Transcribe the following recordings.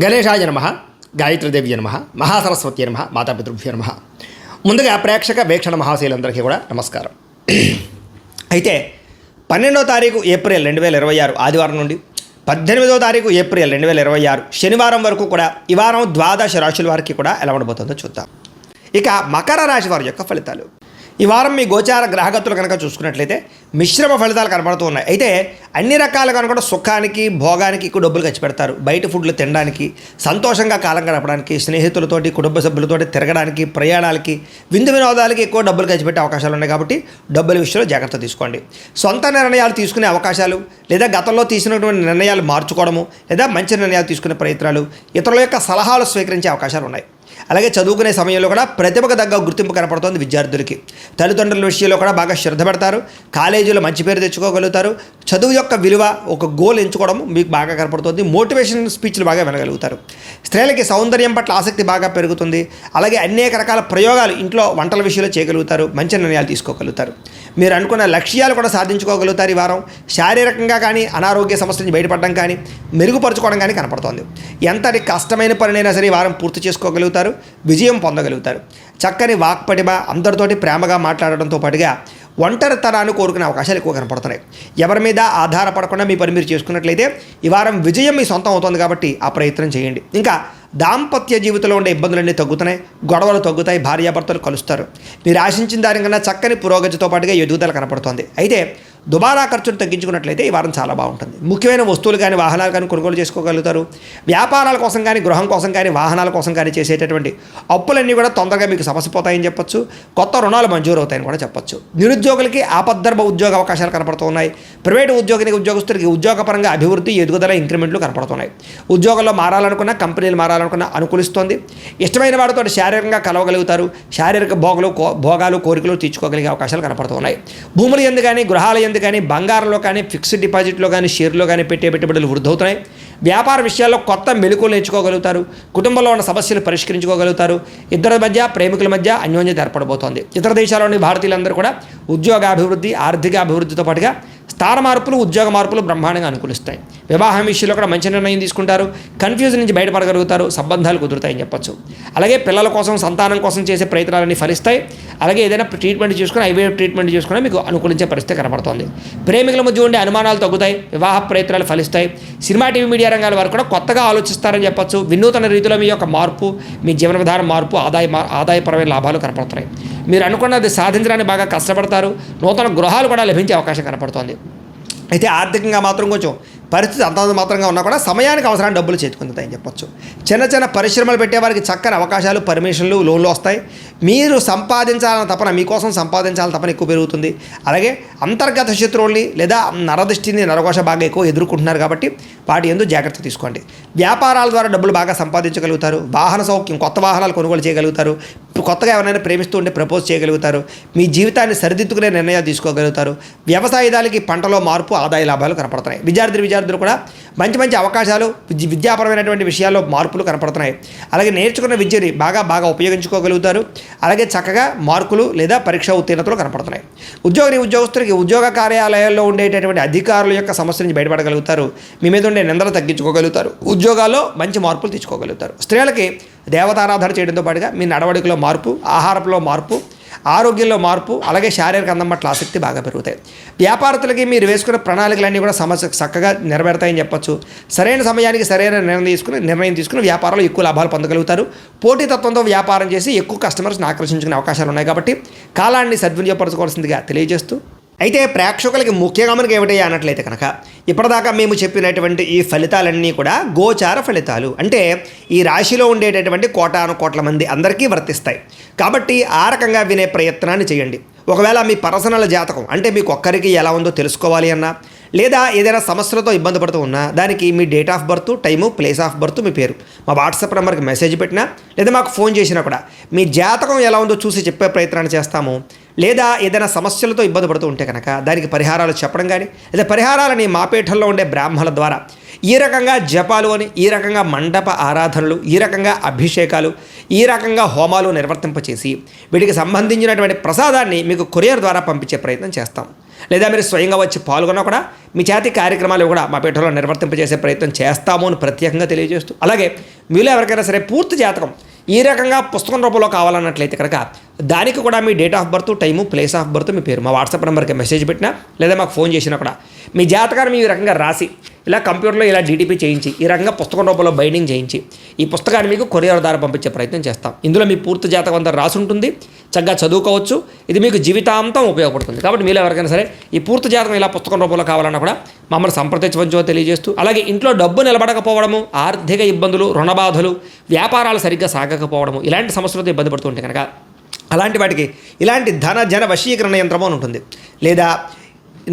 గణేశాయ నమః, గాయత్రీదేవి నమః, మహాసరస్వతి నమః, మాతాపితృభ్యో నమః. ముందుగా ప్రేక్షక వీక్షణ మహాశైలందరికీ కూడా నమస్కారం. అయితే 12వ తారీఖు ఏప్రిల్ 2026 ఆదివారం నుండి 18వ తారీఖు ఏప్రిల్ 2026 శనివారం వరకు కూడా ఈ వారం ద్వాదశ రాశుల వారికి కూడా ఎలా ఉండబోతుందో చూద్దాం. ఇక మకర రాశి వారి యొక్క ఫలితాలు. ఈ వారం మీ గోచార గ్రహగతులు కనుక చూసుకున్నట్లయితే మిశ్రమ ఫలితాలు కనబడుతూ ఉన్నాయి. అయితే అన్ని రకాలుగా కూడా సుఖానికి భోగానికి ఎక్కువ డబ్బులు ఖర్చు పెడతారు. బయట ఫుడ్లు తినడానికి, సంతోషంగా కాలం గడపడానికి, స్నేహితులతోటి కుటుంబ సభ్యులతోటి తిరగడానికి, ప్రయాణాలకి, విందు వినోదాలకి ఎక్కువ డబ్బులు ఖర్చు పెట్టే అవకాశాలు ఉన్నాయి. కాబట్టి డబ్బుల విషయంలో జాగ్రత్త తీసుకోండి. సొంత నిర్ణయాలు తీసుకునే అవకాశాలు, లేదా గతంలో తీసుకున్నటువంటి నిర్ణయాలు మార్చుకోవడము, లేదా మంచి నిర్ణయాలు తీసుకునే ప్రయత్నాలు, ఇతరుల యొక్క సలహాలు స్వీకరించే అవకాశాలు ఉన్నాయి. అలాగే చదువుకునే సమయంలో కూడా ప్రతిభకు తగ్గ గుర్తింపు కనపడుతుంది విద్యార్థులకి. తల్లిదండ్రుల విషయంలో కూడా బాగా శ్రద్ధ పెడతారు. కాలేజీలో మంచి పేరు తెచ్చుకోగలుగుతారు. చదువు యొక్క విలువ, ఒక గోల్ ఎంచుకోవడం మీకు బాగా కనపడుతుంది. మోటివేషన్ స్పీచ్లు బాగా వినగలుగుతారు. స్త్రీలకి సౌందర్యం పట్ల ఆసక్తి బాగా పెరుగుతుంది. అలాగే అనేక రకాల ప్రయోగాలు ఇంట్లో వంటల విషయంలో చేయగలుగుతారు. మంచి నిర్ణయాలు తీసుకోగలుగుతారు. మీరు అనుకున్న లక్ష్యాలు కూడా సాధించుకోగలుగుతారు. ఈ వారం శారీరకంగా కానీ అనారోగ్య సమస్య నుంచి బయటపడడం కానీ మెరుగుపరచుకోవడం కానీ కనపడుతోంది. ఎంతటి కష్టమైన పనినైనా సరే ఈ వారం పూర్తి చేసుకోగలుగుతారు. విజయం పొందగలుగుతారు. చక్కని వాక్పటిమ, అందరితోటి ప్రేమగా మాట్లాడడంతో పాటుగా ఒంటరితనాన్ని కోరుకునే అవకాశాలు ఎక్కువ కనపడుతున్నాయి. ఎవరి మీద ఆధారపడకుండా మీ పని మీరు చేసుకున్నట్లయితే ఈ వారం విజయం మీ సొంతం అవుతుంది. కాబట్టి ఆ ప్రయత్నం చేయండి. ఇంకా దాంపత్య జీవితంలో ఉండే ఇబ్బందులన్నీ తగ్గుతున్నాయి. గొడవలు తగ్గుతాయి. భార్యాభర్తలు కలుస్తారు. మీరు ఆశించిన దానికన్నా చక్కని పురోగతితో పాటుగా ఎదుగుదల కనపడుతుంది. అయితే దుబారా ఖర్చును తగ్గించుకున్నట్లయితే ఈ వారం చాలా బాగుంటుంది. ముఖ్యమైన వస్తువులు కానీ వాహనాలు కానీ కొనుగోలు చేసుకోగలుగుతారు. వ్యాపారాల కోసం కానీ గృహం కోసం కానీ వాహనాల కోసం కానీ చేసేటటువంటి అప్పులన్నీ కూడా తొందరగా మీకు సమసిపోతాయని చెప్పొచ్చు. కొత్త రుణాలు మంజూరు అవుతాయని కూడా చెప్పొచ్చు. నిరుద్యోగులకి ఆపద్ధర్మ ఉద్యోగ అవకాశాలు కనపడుతున్నాయి. ప్రైవేటు ఉద్యోగస్తులకి ఉద్యోగపరంగా అభివృద్ధి, ఎదుగుదల, ఇంక్రిమెంట్లు కనపడుతున్నాయి. ఉద్యోగంలో మారాలనుకున్న, కంపెనీలు మారాలనుకున్న అనుకూలిస్తోంది. ఇష్టమైన వారితో శారీరకంగా కలవగలుగుతారు. శారీరక భోగాలు కోరికలు తీర్చుకోగలిగే అవకాశాలు కనపడుతున్నాయి. భూములు ఎందు కానీ గృహాల ఎందు కానీ బంగారంలో కానీ ఫిక్స్డ్ డిపాజిట్లో కానీ షేర్లో కానీ పెట్టే పెట్టుబడులు వృద్ధి అవుతున్నాయి. వ్యాపార విషయాల్లో కొత్త మెలకువలు నేర్చుకోగలుగుతారు. కుటుంబంలో ఉన్న సమస్యలు పరిష్కరించుకోగలుగుతారు. ఇద్దరి మధ్య, ప్రేమికుల మధ్య అన్యోన్యత ఏర్పడబోతోంది. ఇతర దేశాల్లోని భారతీయులందరూ కూడా ఉద్యోగాభివృద్ధి, ఆర్థిక అభివృద్ధితో పాటుగా స్థాన మార్పులు, ఉద్యోగ మార్పులు బ్రహ్మాండంగా అనుకూలిస్తాయి. వివాహం విషయంలో కూడా మంచి నిర్ణయం తీసుకుంటారు. కన్ఫ్యూజన్ నుంచి బయటపడగలుగుతారు. సంబంధాలు కుదురుతాయని చెప్పొచ్చు. అలాగే పిల్లల కోసం, సంతానం కోసం చేసే ప్రయత్నాలన్నీ ఫలిస్తాయి. అలాగే ఏదైనా ట్రీట్మెంట్ చేసుకుని, ఐవీఎఫ్ ట్రీట్మెంట్ చేసుకుని మీకు అనుకూలించే పరిస్థితి కనబడుతుంది. ప్రేమికుల మధ్య ఉండే అనుమానాలు తగ్గుతాయి. వివాహ ప్రయత్నాలు ఫలిస్తాయి. సినిమా, టీవీ, మీడియా రంగాల వారు కూడా కొత్తగా ఆలోచిస్తారని చెప్పొచ్చు. వినూతన రీతిలో మీ యొక్క మార్పు, మీ జీవన విధానం మార్పు, ఆదాయపరమైన లాభాలు కనపడుతున్నాయి. మీరు అనుకున్నది సాధించడానికి బాగా కష్టపడతారు. నూతన గృహాలు కూడా లభించే అవకాశం కనపడుతోంది. అయితే ఆర్థికంగా మాత్రం కొంచెం పరిస్థితి అంతంత మాత్రంగా ఉన్నా కూడా సమయానికి అవసరాన్ని డబ్బులు చేతుకుంటాయని చెప్పొచ్చు. చిన్న చిన్న పరిశ్రమలు పెట్టేవారికి చక్కని అవకాశాలు, పర్మిషన్లు, లోన్లు వస్తాయి. మీరు సంపాదించాలని తపన, మీకోసం సంపాదించాలని తపన ఎక్కువ పెరుగుతుంది. అలాగే అంతర్గత శత్రువుల్ని లేదా నరదృష్టిని, నరఘోష బాగా ఎక్కువ ఎదుర్కొంటున్నారు. కాబట్టి వాటి యందు జాగ్రత్త తీసుకోండి. వ్యాపారాల ద్వారా డబ్బులు బాగా సంపాదించగలుగుతారు. వాహన సౌఖ్యం, కొత్త వాహనాలు కొనుగోలు చేయగలుగుతారు. కొత్తగా ఎవరైనా ప్రేమిస్తూ ఉంటే ప్రపోజ్ చేయగలుగుతారు. మీ జీవితాన్ని సరిదిద్దుకునే నిర్ణయాలు తీసుకోగలుగుతారు. వ్యవసాయదారులకి పంటలో మార్పు, ఆదాయ లాభాలు కనపడుతున్నాయి. విద్యార్థులు కూడా మంచి అవకాశాలు, విద్యాపరమైనటువంటి విషయాల్లో మార్పులు కనపడుతున్నాయి. అలాగే నేర్చుకున్న విద్యని బాగా ఉపయోగించుకోగలుగుతారు. అలాగే చక్కగా మార్కులు లేదా పరీక్ష ఉత్తీర్ణతలు కనపడుతున్నాయి. ఉద్యోగస్తులకి ఉద్యోగ కార్యాలయాల్లో ఉండేటటువంటి అధికారుల యొక్క సమస్య నుంచి బయటపడగలుగుతారు. మీ మీద ఉండే నిందలు తగ్గించుకోగలుగుతారు. ఉద్యోగాల్లో మంచి మార్పులు తెచ్చుకోగలుగుతారు. స్త్రీలకి దేవతారాధన చేయడంతో పాటుగా మీ నడవడికలో మార్పు, ఆహారంలో మార్పు, ఆరోగ్యంలో మార్పు, అలాగే శారీరక అందం పట్ల ఆసక్తి బాగా పెరుగుతాయి. వ్యాపారస్తులకి మీరు వేసుకున్న ప్రణాళికలన్నీ కూడా సమస్య చక్కగా నెరవేరుతాయని చెప్పొచ్చు. సరైన సమయానికి సరైన నిర్ణయం తీసుకుని వ్యాపారంలో ఎక్కువ లాభాలు పొందగలుగుతారు. పోటీతత్వంతో వ్యాపారం చేసి ఎక్కువ కస్టమర్స్ని ఆకర్షించుకునే అవకాశాలు ఉన్నాయి. కాబట్టి కాలాన్ని సద్వినియోగపరచుకోవాల్సిందిగా తెలియజేస్తూ, అయితే ప్రేక్షకులకి ముఖ్యంగా మనకి ఏమిటయ్యా అన్నట్లయితే కనుక ఇప్పటిదాకా మేము చెప్పినటువంటి ఈ ఫలితాలన్నీ కూడా గోచార ఫలితాలు. అంటే ఈ రాశిలో ఉండేటటువంటి కోటాను మంది అందరికీ వర్తిస్తాయి. కాబట్టి ఆ రకంగా వినే ప్రయత్నాన్ని చేయండి. ఒకవేళ మీ పర్సనల్ జాతకం అంటే మీకు ఒక్కరికి ఎలా ఉందో తెలుసుకోవాలి అన్నా, లేదా ఏదైనా సమస్యలతో ఇబ్బంది పడుతూ ఉన్నా, దానికి మీ date of birth, time, place of birth, మీ పేరు మా వాట్సాప్ నెంబర్కి మెసేజ్ పెట్టినా, లేదా మాకు ఫోన్ చేసినా కూడా మీ జాతకం ఎలా ఉందో చూసి చెప్పే ప్రయత్నాన్ని చేస్తాము. లేదా ఏదైనా సమస్యలతో ఇబ్బంది పడుతూ ఉంటే కనుక దానికి పరిహారాలు చెప్పడం కానీ, లేదా పరిహారాలని మా పీఠంలో ఉండే బ్రాహ్మణుల ద్వారా ఈ రకంగా జపాలు అని, ఈ రకంగా మండప ఆరాధనలు, ఈ రకంగా అభిషేకాలు, ఈ రకంగా హోమాలు నిర్వర్తింపచేసి వీటికి సంబంధించినటువంటి ప్రసాదాన్ని మీకు కొరియర్ ద్వారా పంపించే ప్రయత్నం చేస్తాం. లేదా మీరు స్వయంగా వచ్చి పాల్గొన్నా కూడా మీ చేతి కార్యక్రమాలు కూడా మా పీఠంలో నిర్వర్తింపజేసే ప్రయత్నం చేస్తాము అని ప్రత్యేకంగా తెలియజేస్తూ, అలాగే మీలో ఎవరికైనా సరే పూర్తి జాతకం ఈ రకంగా పుస్తకం రూపంలో కావాలన్నట్లయితే కనుక దానికి కూడా మీ date of birth, time, place of birth, మీ పేరు మా వాట్సాప్ నెంబర్కి మెసేజ్ పెట్టినా లేదా మాకు ఫోన్ చేసినా కూడా మీ జాతకాన్ని ఈ రకంగా రాసి ఇలా కంప్యూటర్లో ఇలా డీటీపీ చేయించి ఈ రకంగా పుస్తకం రూపంలో బైండింగ్ చేయించి ఈ పుస్తకాన్ని మీకు కొరియర్ ద్వారా పంపించే ప్రయత్నం చేస్తాం. ఇందులో మీ పూర్తి జాతకం అంతా రాసి ఉంటుంది, చక్కగా చదువుకోవచ్చు. ఇది మీకు జీవితాంతం ఉపయోగపడుతుంది. కాబట్టి మీలో ఎవరికైనా సరే ఈ పూర్తి జాతకం ఇలా పుస్తకం రూపంలో కావాలన్నా కూడా మమ్మల్ని సంప్రదించవచ్చో తెలియజేస్తూ, అలాగే ఇంట్లో డబ్బు నిలబడకపోవడము, ఆర్థిక ఇబ్బందులు, రుణబాధలు, వ్యాపారాలు సరిగ్గా సాగకపోవడము, ఇలాంటి సమస్యలతో ఇబ్బంది పడుతుంటే కనుక అలాంటి వాటికి ఇలాంటి జన వశీకరణ యంత్రము అని ఉంటుంది. లేదా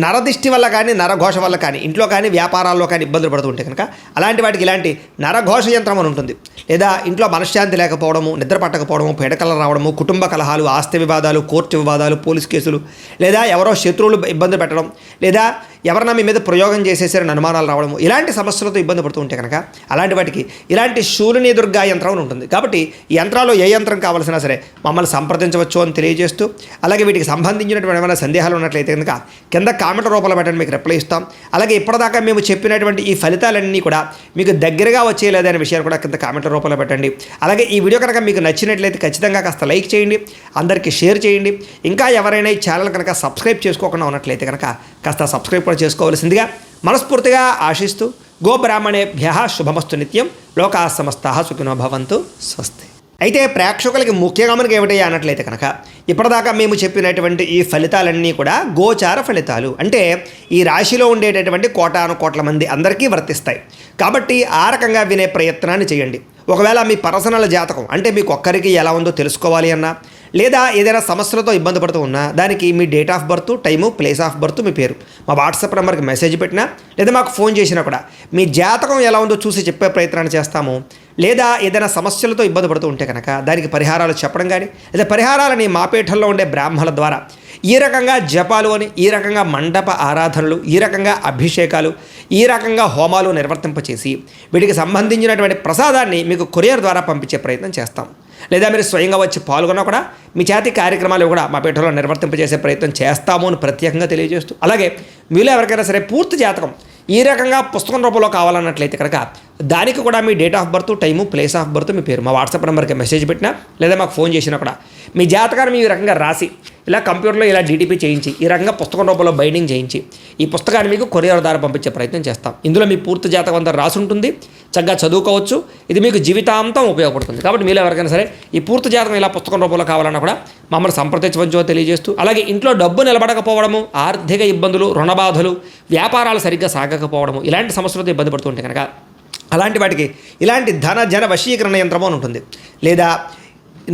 నరదిష్టి వల్ల కానీ, నరఘోష వల్ల కానీ, ఇంట్లో కానీ వ్యాపారాల్లో కానీ ఇబ్బందులు పడుతుంటే కనుక అలాంటి వాటికి ఇలాంటి నరఘోష యంత్రం అని ఉంటుంది. లేదా ఇంట్లో మనశ్శాంతి లేకపోవడము, నిద్ర పట్టకపోవడము, పీడకలు రావడము, కుటుంబ కలహాలు, ఆస్తి వివాదాలు, కోర్టు వివాదాలు, పోలీస్ కేసులు, లేదా ఎవరో శత్రువులు ఇబ్బంది పెట్టడం, లేదా ఎవరన్నా మీ మీద ప్రయోగం చేసేసారని అనుమానాలు రావడము, ఇలాంటి సమస్యలతో ఇబ్బంది పడుతూ ఉంటే కనుక అలాంటి వాటికి ఇలాంటి శూలిని దుర్గా యంత్రం అని ఉంటుంది. కాబట్టి ఈ యంత్రాల్లో ఏ యంత్రం కావాల్సినా సరే మమ్మల్ని సంప్రదించవచ్చు అని తెలియజేస్తూ, అలాగే వీటికి సంబంధించినటువంటి ఏమైనా సందేహాలు ఉన్నట్లయితే కనుక కింద కామెంట్ రూపంలో పెట్టండి, మీకు రిప్లై ఇస్తాం. అలాగే ఇప్పటిదాకా మేము చెప్పినటువంటి ఈ ఫలితాలన్నీ కూడా మీకు దగ్గరగా వచ్చేయలేదనే విషయాన్ని కూడా కింద కామెంట్ రూపంలో పెట్టండి. అలాగే ఈ వీడియో కనుక మీకు నచ్చినట్లయితే ఖచ్చితంగా కాస్త లైక్ చేయండి, అందరికీ షేర్ చేయండి. ఇంకా ఎవరైనా ఈ ఛానల్ కనుక సబ్స్క్రైబ్ చేసుకోకుండా ఉన్నట్లయితే కనుక కాస్త సబ్స్క్రైబ్ కూడా చేసుకోవాల్సిందిగా మనస్ఫూర్తిగా ఆశిస్తూ, గోబ్రాహ్మణేభ్యః శుభమస్తు నిత్యం, లోకాః సమస్తాః సుఖినో భవంతు, స్వస్తి. అయితే ప్రేక్షకులకి ముఖ్యంగా మనకి ఏమిటయ్యా అన్నట్లయితే కనుక ఇప్పటిదాకా మేము చెప్పినటువంటి ఈ ఫలితాలన్నీ కూడా గోచార ఫలితాలు, అంటే ఈ రాశిలో ఉండేటటువంటి కోటాను కోట్ల మంది అందరికీ వర్తిస్తాయి. కాబట్టి ఆ రకంగా వినే ప్రయత్నాన్ని చేయండి. ఒకవేళ మీ పర్సనల్ జాతకం అంటే మీకు ఒక్కరికి ఎలా ఉందో తెలుసుకోవాలి అన్నా, లేదా ఏదైనా సమస్యలతో ఇబ్బంది పడుతూ ఉన్నా దానికి మీ date of birth, time, place of birth, మీ పేరు మా వాట్సాప్ నెంబర్కి మెసేజ్ పెట్టినా లేదా మాకు ఫోన్ చేసినా కూడా మీ జాతకం ఎలా ఉందో చూసి చెప్పే ప్రయత్నాన్ని చేస్తాము. లేదా ఏదైనా సమస్యలతో ఇబ్బంది పడుతూ ఉంటే కనుక దానికి పరిహారాలు చెప్పడం కానీ, లేదా పరిహారాలని మా పీఠంలో ఉండే బ్రాహ్మణుల ద్వారా ఈ రకంగా జపాలు అని, ఈ రకంగా మండప ఆరాధనలు, ఈ రకంగా అభిషేకాలు, ఈ రకంగా హోమాలు నిర్వర్తింపచేసి వీటికి సంబంధించినటువంటి ప్రసాదాన్ని మీకు కొరియర్ ద్వారా పంపించే ప్రయత్నం చేస్తాం. లేదా మీరు స్వయంగా వచ్చి పాల్గొన్నా కూడా మీ చేతి కార్యక్రమాలు కూడా మా పీఠంలో నిర్వర్తింపజేసే ప్రయత్నం చేస్తాము అని ప్రత్యేకంగా తెలియజేస్తూ, అలాగే మీలో ఎవరికైనా సరే పూర్తి జాతకం ఈ రకంగా పుస్తకం రూపంలో కావాలన్నట్లయితే కనుక దానికి కూడా మీ date of birth, time, place of birth, మీ పేరు మా వాట్సాప్ నెంబర్కి మెసేజ్ పెట్టినా లేదా మాకు ఫోన్ చేసినా కూడా మీ జాతకాన్ని ఈ రకంగా రాసి ఇలా కంప్యూటర్లో ఇలా డీటీపీ చేయించి ఈ రకంగా పుస్తకం రూపంలో బైండింగ్ చేయించి ఈ పుస్తకాన్ని మీకు కొరియర్ ద్వారా పంపించే ప్రయత్నం చేస్తాం. ఇందులో మీ పూర్తి జాతకం అంతా రాసి ఉంటుంది, చక్కగా చదువుకోవచ్చు. ఇది మీకు జీవితాంతం ఉపయోగపడుతుంది. కాబట్టి మీలో ఎవరికైనా సరే ఈ పూర్తి జాతకం ఇలా పుస్తకం రూపంలో కావాలన్నా కూడా మమ్మల్ని సంప్రదించవచ్చో తెలియజేస్తూ, అలాగే ఇంట్లో డబ్బు నిలబడకపోవడము, ఆర్థిక ఇబ్బందులు, రుణబాధలు, వ్యాపారాలు సరిగ్గా సాగకపోవడము, ఇలాంటి సమస్యలతో ఇబ్బంది పడుతుంటే కనుక అలాంటి వాటికి ఇలాంటి జన వశీకరణ యంత్రము అని ఉంటుంది. లేదా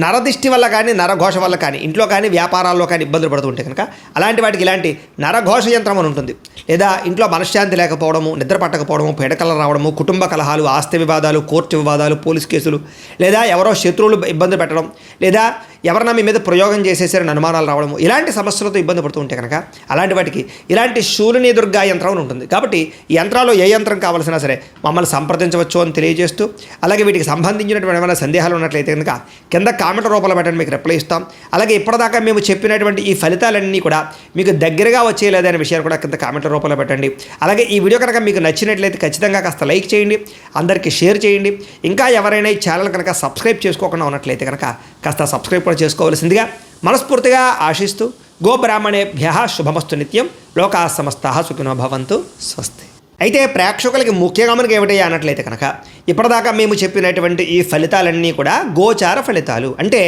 నరదిష్టి వల్ల కానీ, నరఘోష వల్ల కానీ, ఇంట్లో కానీ వ్యాపారాల్లో కానీ ఇబ్బందులు పడుతుంటే కనుక అలాంటి వాటికి ఇలాంటి నరఘోష యంత్రం అని ఉంటుంది. లేదా ఇంట్లో మనశ్శాంతి లేకపోవడము, నిద్ర పట్టకపోవడము, పీడకలు రావడము, కుటుంబ కలహాలు, ఆస్తి వివాదాలు, కోర్టు వివాదాలు, పోలీస్ కేసులు, లేదా ఎవరో శత్రువులు ఇబ్బంది పెట్టడం, లేదా ఎవరన్నా మీ మీద ప్రయోగం చేసేసారని అనుమానాలు రావడము, ఇలాంటి సమస్యలతో ఇబ్బంది పడుతూ ఉంటే కనుక అలాంటి వాటికి ఇలాంటి శూలిని దుర్గా యంత్రం అని ఉంటుంది. కాబట్టి ఈ యంత్రాల్లో ఏ యంత్రం కావాల్సినా సరే మమ్మల్ని సంప్రదించవచ్చు అని తెలియజేస్తూ, అలాగే వీటికి సంబంధించినటువంటి ఏమైనా సందేహాలు ఉన్నట్లయితే కనుక కింద కామెంట్ రూపంలో పెట్టండి, మీకు రిప్లై ఇస్తాం. అలాగే ఇప్పటిదాకా మేము చెప్పినటువంటి ఈ ఫలితాలన్నీ కూడా మీకు దగ్గరగా వచ్చేయలేదనే విషయాన్ని కూడా కింద కామెంట్ రూపంలో పెట్టండి. అలాగే ఈ వీడియో కనుక మీకు నచ్చినట్లయితే ఖచ్చితంగా కాస్త లైక్ చేయండి, అందరికీ షేర్ చేయండి. ఇంకా ఎవరైనా ఈ ఛానల్ కనుక సబ్స్క్రైబ్ చేసుకోకుండా ఉన్నట్లయితే కనుక కాస్త సబ్స్క్రైబ్ కూడా చేసుకోవాల్సిందిగా మనస్ఫూర్తిగా ఆశిస్తూ, గోబ్రాహ్మణేభ్యః శుభమస్తు నిత్యం, లోకాః సమస్తాః సుఖినో భవంతు, స్వస్తి. అయితే ప్రేక్షకులకి ముఖ్యంగా మనకి ఏమిటయ్యా అన్నట్లయితే కనుక ఇప్పటిదాకా మేము చెప్పినటువంటి ఈ ఫలితాలన్నీ కూడా గోచార ఫలితాలు, అంటే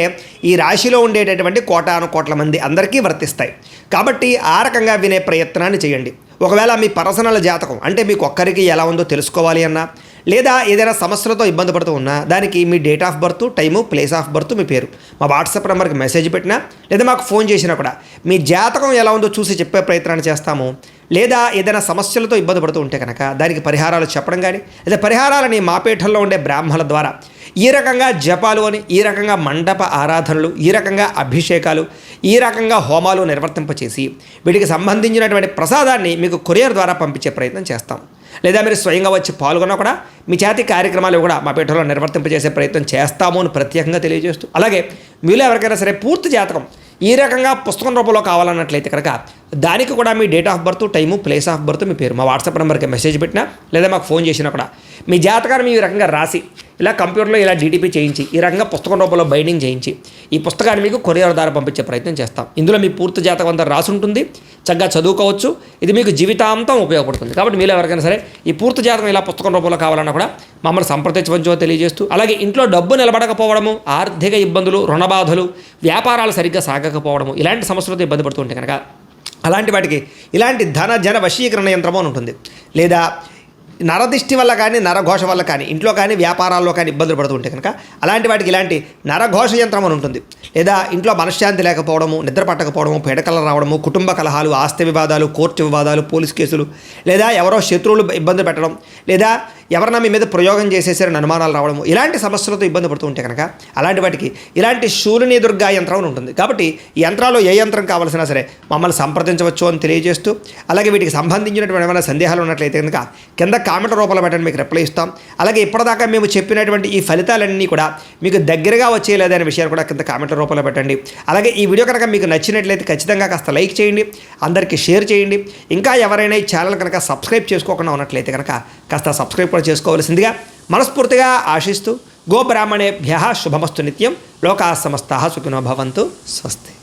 ఈ రాశిలో ఉండేటటువంటి కోటాను కోట్ల మంది అందరికీ వర్తిస్తాయి. కాబట్టి ఆ రకంగా వినే ప్రయత్నాన్ని చేయండి. ఒకవేళ మీ పర్సనల్ జాతకం అంటే మీకు ఒక్కరికి ఎలా ఉందో తెలుసుకోవాలి అన్నా, లేదా ఏదైనా సమస్యలతో ఇబ్బంది పడుతూ ఉన్నా దానికి మీ date of birth, time, place of birth, మీ పేరు మా వాట్సాప్ నెంబర్కి మెసేజ్ పెట్టినా లేదా మాకు ఫోన్ చేసినా కూడా మీ జాతకం ఎలా ఉందో చూసి చెప్పే ప్రయత్నాన్ని చేస్తాము. లేదా ఏదైనా సమస్యలతో ఇబ్బంది పడుతూ ఉంటే కనుక దానికి పరిహారాలు చెప్పడం కానీ, లేదా పరిహారాలని మా పీఠంలో ఉండే బ్రాహ్మణుల ద్వారా ఈ రకంగా జపాలు అని, ఈ రకంగా మండప ఆరాధనలు, ఈ రకంగా అభిషేకాలు, ఈ రకంగా హోమాలు నిర్వర్తింపచేసి వీటికి సంబంధించినటువంటి ప్రసాదాన్ని మీకు కొరియర్ ద్వారా పంపించే ప్రయత్నం చేస్తాం. లేదా మీరు స్వయంగా వచ్చి పాల్గొన్నా కూడా మీ చేతి కార్యక్రమాలు కూడా మా పీఠంలో నిర్వర్తింపజేసే ప్రయత్నం చేస్తాము అని ప్రత్యేకంగా తెలియజేస్తూ, అలాగే మీలో ఎవరికైనా సరే పూర్తి జాతకం ఈ రకంగా పుస్తకం రూపంలో కావాలన్నట్లయితే కనుక దానికి కూడా మీ date of birth, time, place of birth, మీ పేరు మా వాట్సాప్ నెంబర్కి మెసేజ్ పెట్టినా లేదా మాకు ఫోన్ చేసినా కూడా మీ జాతకాన్ని ఈ రకంగా రాసి ఇలా కంప్యూటర్లో ఇలా డీటీపీ చేయించి ఈ రకంగా పుస్తకం రూపంలో బైండింగ్ చేయించి ఈ పుస్తకాన్ని మీకు కొరియర్ ద్వారా పంపించే ప్రయత్నం చేస్తాం. ఇందులో మీ పూర్తి జాతకం అంతా రాసి ఉంటుంది, చక్కగా చదువుకోవచ్చు. ఇది మీకు జీవితాంతం ఉపయోగపడుతుంది. కాబట్టి మీరు ఎవరికైనా సరే ఈ పూర్తి జాతకం ఇలా పుస్తకం రూపంలో కావాలన్నా కూడా మమ్మల్ని సంప్రదించవచ్చో తెలియజేస్తూ, అలాగే ఇంట్లో డబ్బు నిలబడకపోవడము, ఆర్థిక ఇబ్బందులు, రుణబాధలు, వ్యాపారాలు సరిగ్గా సాగకపోవడము, ఇలాంటి సమస్యలతో ఇబ్బంది పడుతుంటే కనుక అలాంటి వాటికి ఇలాంటి ధన జన వశీకరణ యంత్రము అని ఉంటుంది. లేదా నరదిష్టి వల్ల కానీ, నరఘోష వల్ల కానీ, ఇంట్లో కానీ వ్యాపారాల్లో కానీ ఇబ్బందులు పడుతుంటే కనుక అలాంటి వాటికి ఇలాంటి నరఘోష యంత్రం అని ఉంటుంది. లేదా ఇంట్లో మనశ్శాంతి లేకపోవడము, నిద్ర పట్టకపోవడము, పీడకలు రావడము, కుటుంబ కలహాలు, ఆస్తి వివాదాలు, కోర్టు వివాదాలు, పోలీస్ కేసులు, లేదా ఎవరో శత్రువులు ఇబ్బంది పెట్టడం, లేదా ఎవరన్నా మీ మీద ప్రయోగం చేసేసారని అనుమానాలు రావడము, ఇలాంటి సమస్యలతో ఇబ్బంది పడుతూ ఉంటే కనుక అలాంటి వాటికి ఇలాంటి శూలిని దుర్గా యంత్రం అని ఉంటుంది. కాబట్టి ఈ యంత్రాలు ఏ యంత్రం కావాల్సినా సరే మమ్మల్ని సంప్రదించవచ్చు అని తెలియజేస్తూ, అలాగే వీటికి సంబంధించినటువంటి ఏమైనా సందేహాలు ఉన్నట్లయితే కనుక కింద కామెంట్ రూపంలో పెట్టండి, మీకు రిప్లై ఇస్తాం. అలాగే ఇప్పటిదాకా మేము చెప్పినటువంటి ఈ ఫలితాలన్నీ కూడా మీకు దగ్గరగా వచ్చేయలేదనే విషయాలు కూడా కింద కామెంట్ రూపంలో పెట్టండి. అలాగే ఈ వీడియో కనుక మీకు నచ్చినట్లయితే ఖచ్చితంగా కాస్త లైక్ చేయండి, అందరికీ షేర్ చేయండి. ఇంకా ఎవరైనా ఈ ఛానల్ కనుక సబ్స్క్రైబ్ చేసుకోకుండా ఉన్నట్లయితే కనుక కాస్త సబ్స్క్రైబ్ కూడా చేసుకోవాల్సిందిగా మనస్ఫూర్తిగా ఆశిస్తూ, గోబ్రాహ్మణేభ్యః శుభమస్తు నిత్యం, లోకాः సమస్తాः సుఖినో భవంతు. స్వస్తి.